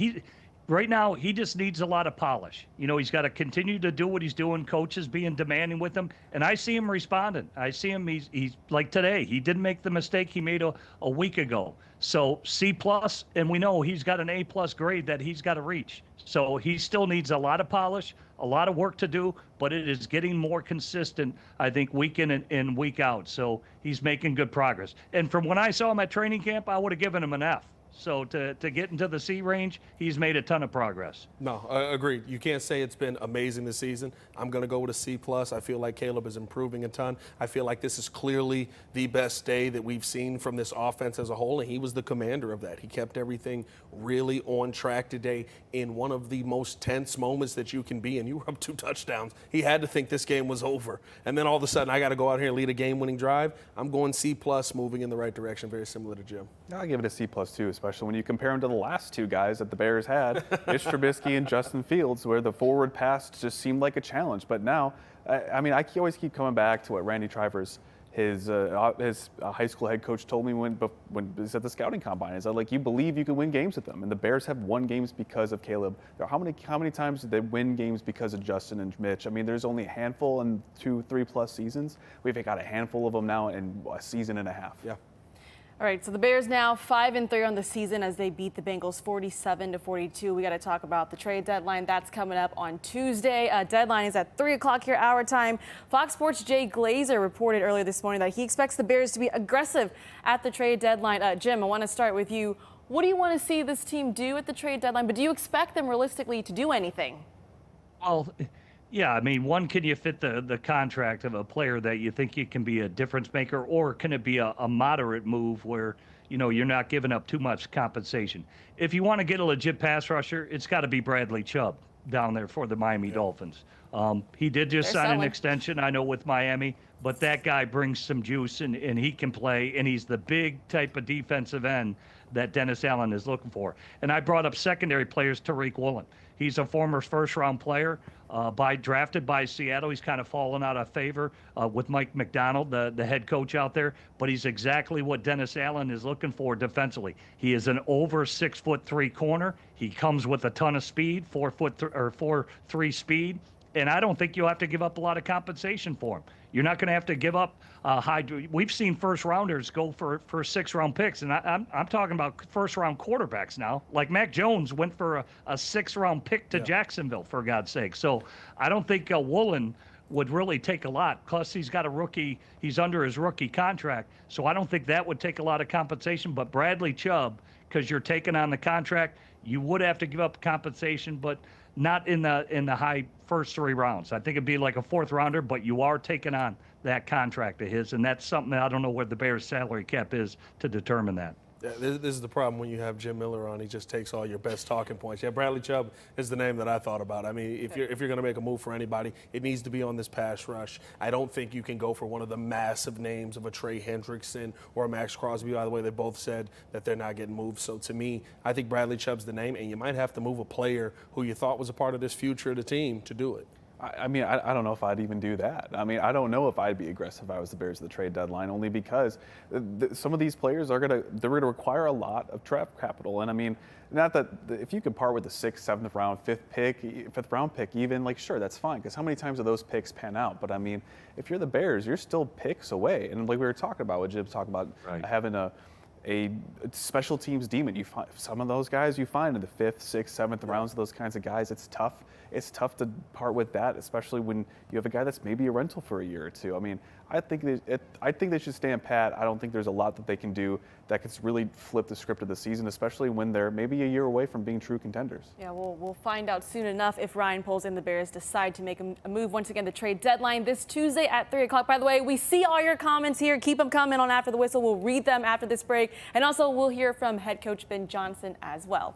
Right now, he just needs a lot of polish. He's got to continue to do what he's doing. Coaches being demanding with him. And I see him responding. I see him, he's like today. He didn't make the mistake he made a week ago. So C+, and we know he's got an A+ grade that he's got to reach. So he still needs a lot of polish, a lot of work to do, but it is getting more consistent, I think, week in and week out. So he's making good progress. And from when I saw him at training camp, I would have given him an F. So to get into the C range, he's made a ton of progress. No, agreed. You can't say it's been amazing this season. I'm going to go with a C+. I feel like Caleb is improving a ton. I feel like this is clearly the best day that we've seen from this offense as a whole, and he was the commander of that. He kept everything really on track today in one of the most tense moments that you can be in. You were up 2 touchdowns. He had to think this game was over. And then all of a sudden, I got to go out here and lead a game-winning drive. I'm going C+, moving in the right direction, very similar to Jim. I'll give it a C+ too, especially when you compare him to the last 2 guys that the Bears had, Mitch Trubisky and Justin Fields, where the forward pass just seemed like a challenge. But now, I always keep coming back to what Randy Trivers, his high school head coach, told me when he was at the scouting combine. Is that, like, you believe you can win games with them, and the Bears have won games because of Caleb. How many times did they win games because of Justin and Mitch? I mean, there's only a handful in 2-3+ seasons. We've got a handful of them now in a season and a half. Yeah. All right, so the Bears now 5-3 on the season as they beat the Bengals 47-42. We got to talk about the trade deadline. That's coming up on Tuesday. Deadline is at 3 o'clock here, our time. Fox Sports' Jay Glazer reported earlier this morning that he expects the Bears to be aggressive at the trade deadline. Jim, I want to start with you. What do you want to see this team do at the trade deadline? But do you expect them realistically to do anything? Well, yeah, I mean, one, can you fit the contract of a player that you think you can be a difference maker, or can it be a moderate move where, you're not giving up too much compensation? If you want to get a legit pass rusher, it's got to be Bradley Chubb down there for the Miami Dolphins. He did just sign an extension, I know, with Miami, but that guy brings some juice and he can play, and he's the big type of defensive end that Dennis Allen is looking for. And I brought up secondary players, Tariq Woolen. He's a former first-round player, drafted by Seattle. He's kind of fallen out of favor with Mike McDonald, the head coach out there. But he's exactly what Dennis Allen is looking for defensively. He is an over 6'3" corner. He comes with a ton of speed, 4'3" speed. And I don't think you'll have to give up a lot of compensation for him. You're not going to have to give up high. We've seen first rounders go for 6-round picks, and I'm talking about first round quarterbacks now. Like Mac Jones went for a 6-round pick to Jacksonville, for God's sake. So I don't think Woolen would really take a lot. Plus, he's got a rookie. He's under his rookie contract, so I don't think that would take a lot of compensation. But Bradley Chubb, because you're taking on the contract, you would have to give up compensation, but not in the high first 3 rounds. I think it'd be like a 4th rounder, but you are taking on that contract of his, and that's something that I don't know where the Bears' salary cap is to determine that. Yeah, this is the problem when you have Jim Miller on. He just takes all your best talking points. Yeah, Bradley Chubb is the name that I thought about. I mean, if you're going to make a move for anybody, it needs to be on this pass rush. I don't think you can go for one of the massive names of a Trey Hendrickson or a Max Crosby. By the way, they both said that they're not getting moved. So to me, I think Bradley Chubb's the name, and you might have to move a player who you thought was a part of this future of the team to do it. I mean, I don't know if I'd even do that. I mean, I don't know if I'd be aggressive if I was the Bears at the trade deadline, only because some of these players they're gonna require a lot of draft capital. And I mean, not that if you could part with the 6th, 7th round, 5th round pick, even, like, sure, that's fine, because how many times do those picks pan out? But I mean, if you're the Bears, you're still picks away. And like we were talking about, what Jim's talking about, having a special teams demon. You find some of those guys you find in the 5th, 6th, 7th rounds of those kinds of guys. It's tough. It's tough to part with that, especially when you have a guy that's maybe a rental for a year or two. I mean, I think they should stand pat. I don't think there's a lot that they can do that could really flip the script of the season, especially when they're maybe a year away from being true contenders. Yeah, we'll find out soon enough if Ryan Poles and the Bears decide to make a move. Once again, the trade deadline this Tuesday at 3 o'clock. By the way, we see all your comments here. Keep them coming on After the Whistle. We'll read them after this break. And also, we'll hear from head coach Ben Johnson as well.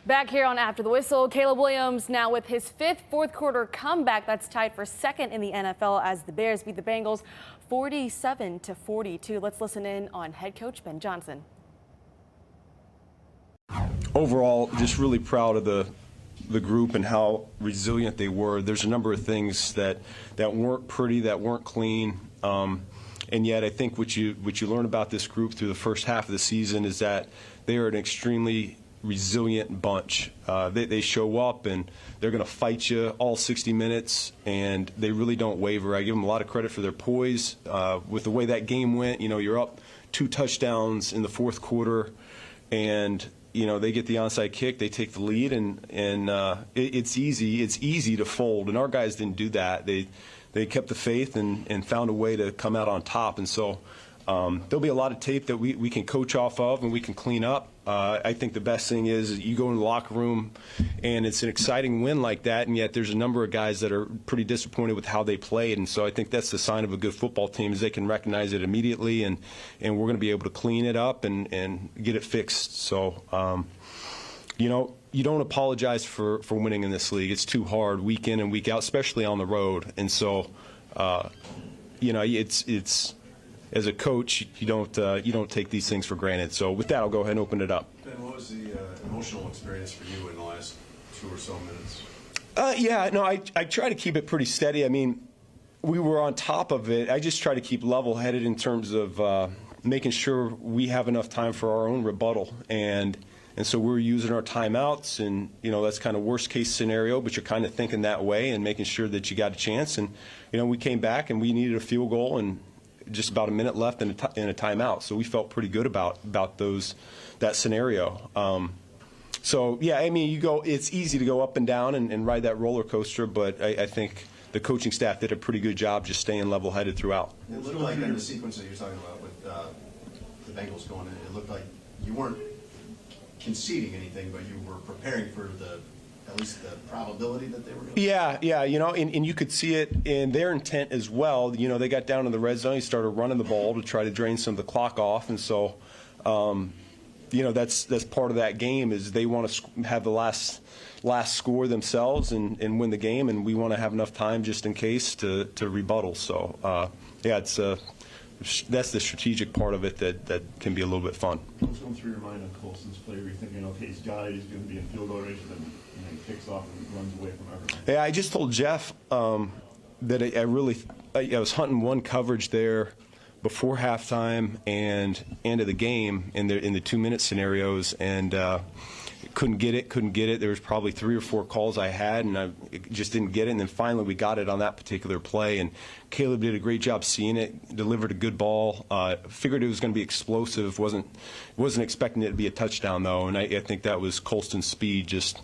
Back here on After the Whistle, Caleb Williams now with his 5th fourth-quarter comeback that's tied for 2nd in the NFL as the Bears beat the Bengals 47-42. Let's listen in on head coach Ben Johnson. Overall, just really proud of the group and how resilient they were. There's a number of things that weren't pretty, that weren't clean, and yet I think what you learn about this group through the first half of the season is that they are an extremely resilient bunch. They show up and they're going to fight you all 60 minutes, and they really don't waver. I give them a lot of credit for their poise. With the way that game went, you're up 2 touchdowns in the fourth quarter, and they get the onside kick, they take the lead, and it's easy to fold. And our guys didn't do that. They kept the faith and found a way to come out on top. And so there'll be a lot of tape that we can coach off of and we can clean up. I think the best thing is you go in the locker room and it's an exciting win like that, and yet there's a number of guys that are pretty disappointed with how they played. And so I think that's the sign of a good football team, is they can recognize it immediately, and we're going to be able to clean it up and get it fixed. So, you don't apologize for winning in this league. It's too hard week in and week out, especially on the road. And so, it's as a coach, you don't take these things for granted. So with that, I'll go ahead and open it up. Ben, what was the emotional experience for you in the last 2 or so minutes? I try to keep it pretty steady. I mean, we were on top of it. I just try to keep level-headed in terms of making sure we have enough time for our own rebuttal. And so we're using our timeouts, and, that's kind of worst-case scenario, but you're kind of thinking that way and making sure that you got a chance. And, we came back, and we needed a field goal, and just about a minute left in a timeout. So we felt pretty good about that scenario. It's easy to go up and down and ride that roller coaster, but I think the coaching staff did a pretty good job just staying level-headed throughout. It looked like in the sequence that you're talking about with the Bengals going in, it looked like you weren't conceding anything, but you were preparing for at least the probability that they were going to. Yeah, and you could see it in their intent as well. They got down in the red zone, he started running the ball to try to drain some of the clock off, and so, that's part of that game, is they want to have the last score themselves and win the game, and we want to have enough time just in case to rebuttal. So, that's the strategic part of it that can be a little bit fun. What's going through your mind on Colston's play? Were you thinking, okay, he's got it, he's going to be in field goal range, and then he kicks off and runs away from everything? Yeah, I just told Jeff that I was hunting one coverage there before halftime and end of the game in the 2-minute scenarios, and couldn't get it. There was probably 3 or 4 calls I had, and I just didn't get it. And then finally we got it on that particular play, and Caleb did a great job seeing it, delivered a good ball. Figured it was going to be explosive. Wasn't expecting it to be a touchdown, though, and I think that was Colston's speed just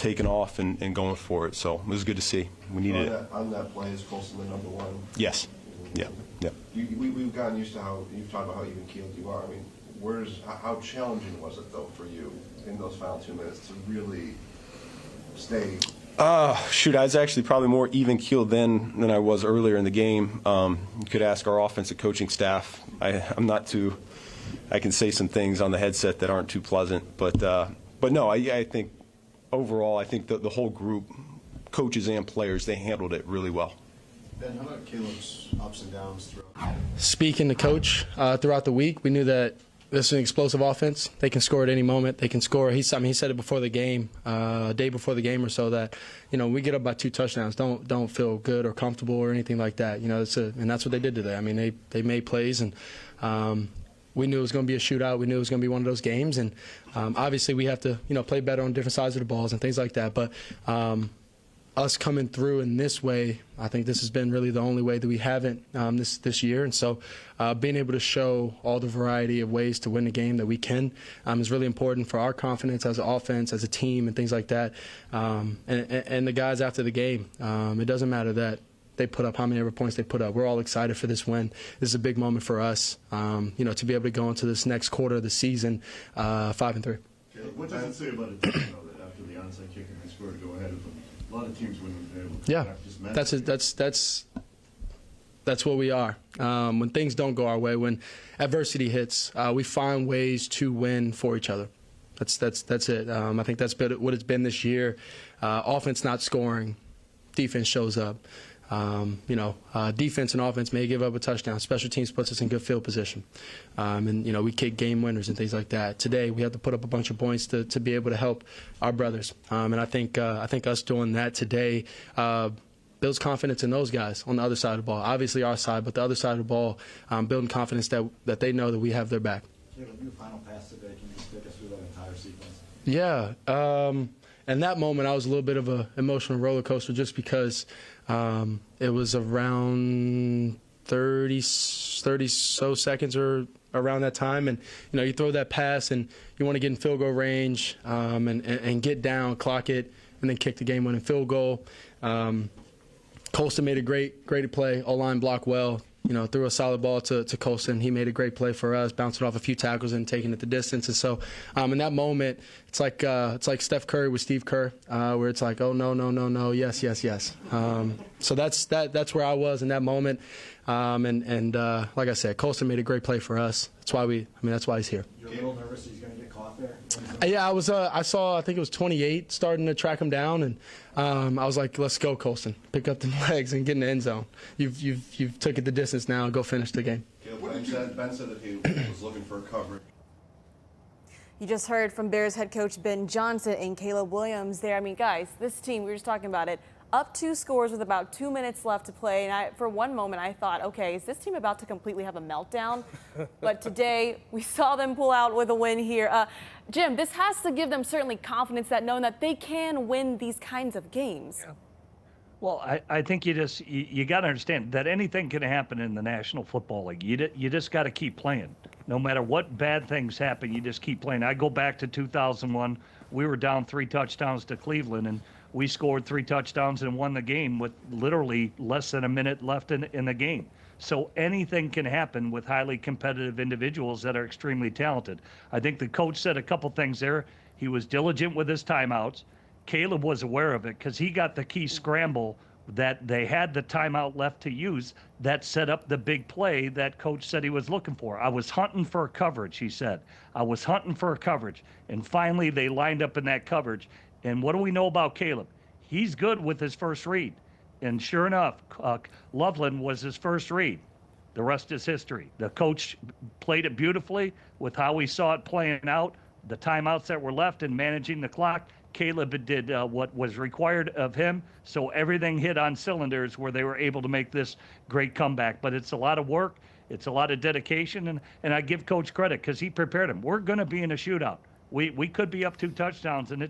taking off and going for it. So it was good to see. We needed it. On that play, is Colston the number one? Yes. Yeah. We've gotten used to how you've talked about how even-keeled you are. I mean, how challenging was it, though, for you in those final 2 minutes to really stay? I was actually probably more even-keeled then than I was earlier in the game. You could ask our offensive coaching staff. I'm not too. I can say some things on the headset that aren't too pleasant, but no, I think overall, I think the whole group, coaches and players, they handled it really well. Ben, how about Caleb's ups and downs throughout? Speaking to coach throughout the week, we knew that this is an explosive offense. They can score at any moment. They can score. He said it before the game, a day before the game or so, that we get up by 2 touchdowns. Don't feel good or comfortable or anything like that. And that's what they did today. I mean, they made plays, and we knew it was going to be a shootout. We knew it was going to be one of those games, and obviously we have to play better on different sides of the balls and things like that. But us coming through in this way, I think this has been really the only way that we haven't this year. And so being able to show all the variety of ways to win the game that we can is really important for our confidence as an offense, as a team, and things like that. And the guys after the game, it doesn't matter that they put up how many ever points they put up. We're all excited for this win. This is a big moment for us, to be able to go into this next quarter of the season 5-3. What does it say about a team that after the onside kick and they score to go ahead of them? A lot of teams wouldn't have been able to. Yeah, that's what we are. When things don't go our way, when adversity hits, we find ways to win for each other. That's it. I think that's been what it's been this year. Offense not scoring, defense shows up. Defense and offense may give up a touchdown. Special teams puts us in good field position. We kick game winners and things like that. Today, we have to put up a bunch of points to be able to help our brothers. And I think us doing that today builds confidence in those guys on the other side of the ball. Obviously our side, but the other side of the ball, building confidence that they know that we have their back. Caleb, your final pass today, can you just take us through that entire sequence? Yeah. In that moment, I was a little bit of an emotional roller coaster just because it was around 30 so seconds or around that time. And, you throw that pass and you want to get in field goal range and get down, clock it, and then kick the game-winning field goal. Colston made a great play. O-line blocked well. Threw a solid ball to Colston. He made a great play for us, bouncing off a few tackles and taking it the distance. And so, in that moment, it's like Steph Curry with Steve Kerr, where it's like, oh no, yes. So that's where I was in that moment. Like I said, Colston made a great play for us. That's why he's here. You're a little nervous he's going to get caught there? Yeah, I was. I saw. I think it was 28 starting to track him down, and I was like, "Let's go, Colston. Pick up the legs and get in the end zone. You've took it the distance now. Go finish the game." Ben said that he was looking for coverage. You just heard from Bears head coach Ben Johnson and Caleb Williams there. Guys, this team, we were just talking about it, up 2 scores with about 2 minutes left to play. And for one moment, I thought, okay, is this team about to completely have a meltdown? But today, we saw them pull out with a win here. Jim, this has to give them certainly confidence that knowing that they can win these kinds of games. Yeah. Well, I think you got to understand that anything can happen in the National Football League. You just got to keep playing. No matter what bad things happen, you just keep playing. I go back to 2001. We were down 3 touchdowns to Cleveland, and we scored 3 touchdowns and won the game with literally less than a minute left in the game. So anything can happen with highly competitive individuals that are extremely talented. I think the coach said a couple things there. He was diligent with his timeouts. Caleb was aware of it because he got the key scramble that they had the timeout left to use that set up the big play that coach said he was looking for. I was hunting for a coverage, he said. I was hunting for a coverage. And finally, they lined up in that coverage. And what do we know about Caleb? He's good with his first read. And sure enough, Loveland was his first read. The rest is history. The coach played it beautifully with how we saw it playing out, the timeouts that were left and managing the clock. Caleb did what was required of him, so everything hit on cylinders where they were able to make this great comeback. But it's a lot of work. It's a lot of dedication, and I give Coach credit because he prepared him. We're going to be in a shootout. We could be up 2 touchdowns, and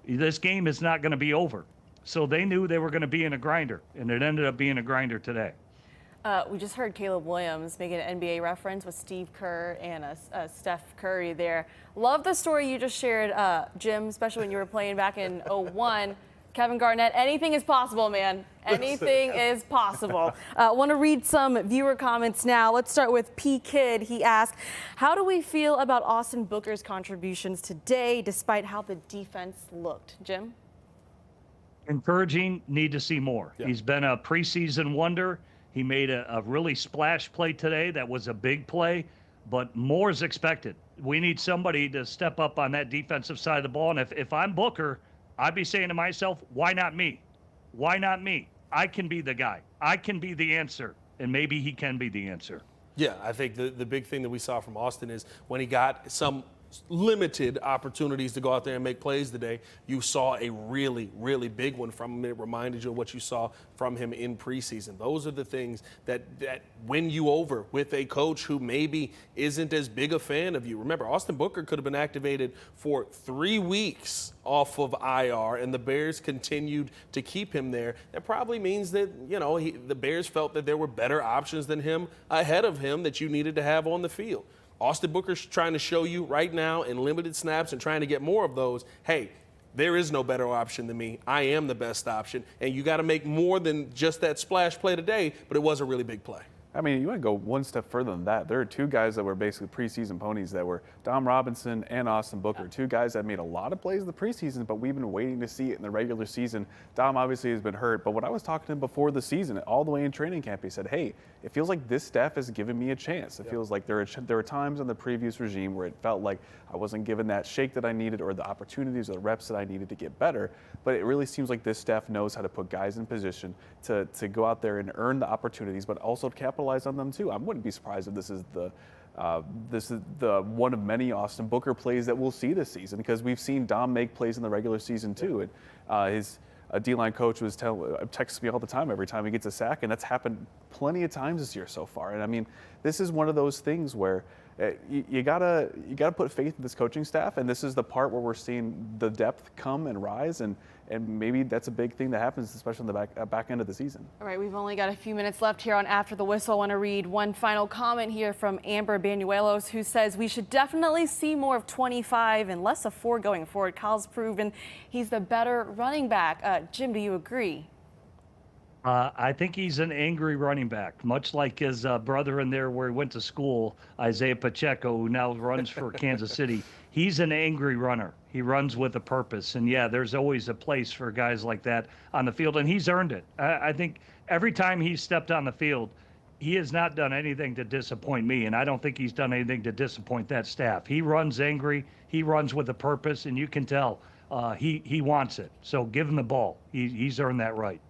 this game is not going to be over. So they knew they were going to be in a grinder, and it ended up being a grinder today. We just heard Caleb Williams make an NBA reference with Steve Kerr and Steph Curry there. Love the story you just shared, Jim, especially when you were playing back in 01. Kevin Garnett, anything is possible, man. Anything is possible. I want to read some viewer comments now. Let's start with P. Kid. He asked, how do we feel about Austin Booker's contributions today, despite how the defense looked? Jim? Encouraging, need to see more. Yeah. He's been a preseason wonder. He made a really splash play today. That was a big play, but more is expected. We need somebody to step up on that defensive side of the ball. And if I'm Booker, I'd be saying to myself, why not me? Why not me? I can be the guy. I can be the answer. And maybe he can be the answer. Yeah, I think the big thing that we saw from Austin is when he got some limited opportunities to go out there and make plays today, you saw a really, really big one from him. It reminded you of what you saw from him in preseason. Those are the things that win you over with a coach who maybe isn't as big a fan of you. Remember, Austin Booker could have been activated for 3 weeks off of IR, and the Bears continued to keep him there. That probably means that, the Bears felt that there were better options than him ahead of him that you needed to have on the field. Austin Booker's trying to show you right now in limited snaps and trying to get more of those, hey, there is no better option than me. I am the best option. And you got to make more than just that splash play today, but it was a really big play. I mean, you want to go one step further than that. There are two guys that were basically preseason ponies that were Dom Robinson and Austin Booker, two guys that made a lot of plays in the preseason, but we've been waiting to see it in the regular season. Dom obviously has been hurt, but when I was talking to him before the season, all the way in training camp, he said, hey, it feels like this staff has given me a chance. It feels like there were times in the previous regime where it felt like I wasn't given that shake that I needed or the opportunities or the reps that I needed to get better, but it really seems like this staff knows how to put guys in position to go out there and earn the opportunities, but also to capitalize on them too. I wouldn't be surprised if this is the one of many Austin Booker plays that we'll see this season, because we've seen Dom make plays in the regular season too. And his D-line coach was texts me all the time every time he gets a sack, and that's happened plenty of times this year so far. And I mean, this is one of those things where you gotta put faith in this coaching staff, and this is the part where we're seeing the depth come and rise, and maybe that's a big thing that happens, especially in the back end of the season. All right, we've only got a few minutes left here on After the Whistle. I want to read one final comment here from Amber Banuelos, who says, we should definitely see more of 25 and less of 4 going forward. Kyle's proven he's the better running back. Jim, do you agree? I think he's an angry running back, much like his brother in there where he went to school, Isaiah Pacheco, who now runs for Kansas City. He's an angry runner. He runs with a purpose. And, yeah, there's always a place for guys like that on the field, and he's earned it. I think every time he's stepped on the field, he has not done anything to disappoint me, and I don't think he's done anything to disappoint that staff. He runs angry. He runs with a purpose, and you can tell he wants it. So give him the ball. He's earned that right.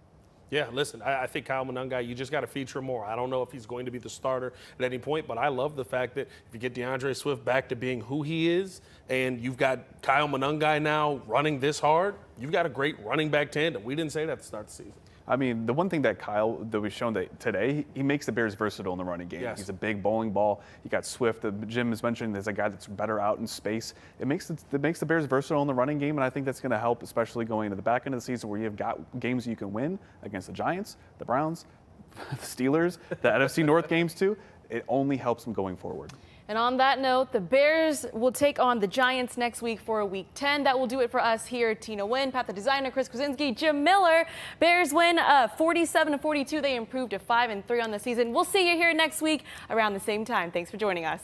Yeah, listen, I think Kyle Monangai, you just got to feature more. I don't know if he's going to be the starter at any point, but I love the fact that if you get DeAndre Swift back to being who he is, and you've got Kyle Monangai now running this hard, you've got a great running back tandem. We didn't say that to start the season. I mean, the one thing that we've shown that today, he makes the Bears versatile in the running game. Yes. He's a big bowling ball. You got Swift. Jim is mentioning there's a guy that's better out in space. It makes the Bears versatile in the running game, and I think that's going to help, especially going into the back end of the season where you've got games you can win against the Giants, the Browns, the Steelers, the NFC North games too. It only helps them going forward. And on that note, the Bears will take on the Giants next week for Week 10. That will do it for us here. Tina Nguyen, Pat the Designer, Chris Krasinski, Jim Miller. Bears win 47-42. They improved to 5-3 on the season. We'll see you here next week around the same time. Thanks for joining us.